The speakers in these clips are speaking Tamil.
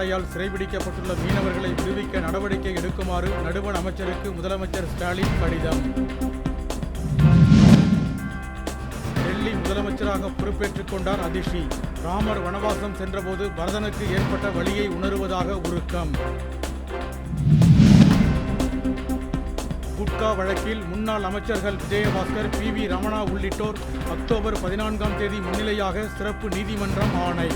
கடற்படையால் சிறைபிடிக்கப்பட்டுள்ள மீனவர்களை விடுவிக்க நடவடிக்கை எடுக்குமாறு நடுவண் அமைச்சருக்கு முதலமைச்சர் ஸ்டாலின் கடிதம். டெல்லி முதலமைச்சராக பொறுப்பேற்றுக் கொண்டார் அதிஷி. ராமர் வனவாசம் சென்றபோது பரதனுக்கு ஏற்பட்ட வலியை உணருவதாக உருக்கம். குட்கா வழக்கில் முன்னாள் அமைச்சர்கள் விஜயபாஸ்கர், PV ரமணா உள்ளிட்டோர் அக்டோபர் 14ஆம் தேதி முன்னிலையாக சிறப்பு நீதிமன்றம் ஆணை.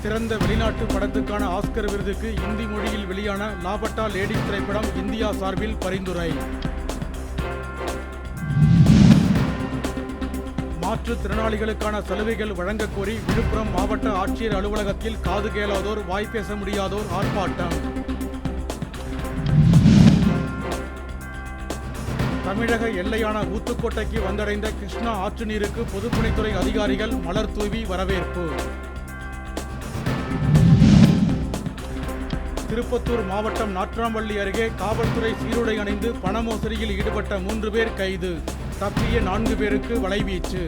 சிறந்த வெளிநாட்டு படத்துக்கான ஆஸ்கர் விருதுக்கு இந்தி மொழியில் வெளியான லாபட்டா லேடி திரைப்படம் இந்தியா சார்பில் பரிந்துரை. மாற்றுத்திறனாளிகளுக்கான சலுகைகள் வழங்கக் கோரி விழுப்புரம் மாவட்ட ஆட்சியர் அலுவலகத்தில் காது கேளாதோர், வாய் பேச முடியாதோர் ஆர்ப்பாட்டம். தமிழக எல்லையான ஊத்துக்கோட்டைக்கு வந்தடைந்த கிருஷ்ணா ஆற்று நீருக்கு பொதுப்பணித்துறை அதிகாரிகள் மலர் தூவி வரவேற்பு. திருப்பத்தூர் மாவட்டம் நாட்றாம்பள்ளி அருகே காவல்துறை சீருடை அணிந்து பண மோசடியில் ஈடுபட்ட 3 பேர் கைது. தப்பிய 4 பேருக்கு வலைவீச்சு.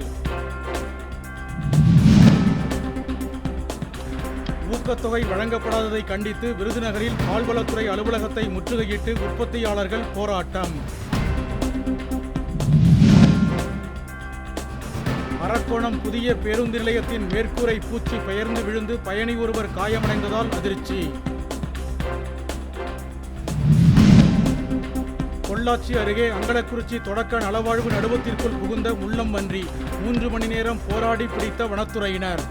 ஊக்கத்தொகை வழங்கப்படாததை கண்டித்து விருதுநகரில் பால்வளத்துறை அலுவலகத்தை முற்றுகையிட்டு உற்பத்தியாளர்கள் போராட்டம். அரக்கோணம் புதிய பேருந்து நிலையத்தின் மேற்கூரை பூச்சி பெயர்ந்து விழுந்து பயணி ஒருவர் காயமடைந்ததால் அதிர்ச்சி. பொள்ளாச்சி அருகே அங்கலக்குறிச்சி தொடக்க நலவாழ்வு நடுவத்திற்குள் புகுந்த முள்ளம் பன்றி 3 மணி நேரம் போராடி பிடித்த வனத்துறையினர்.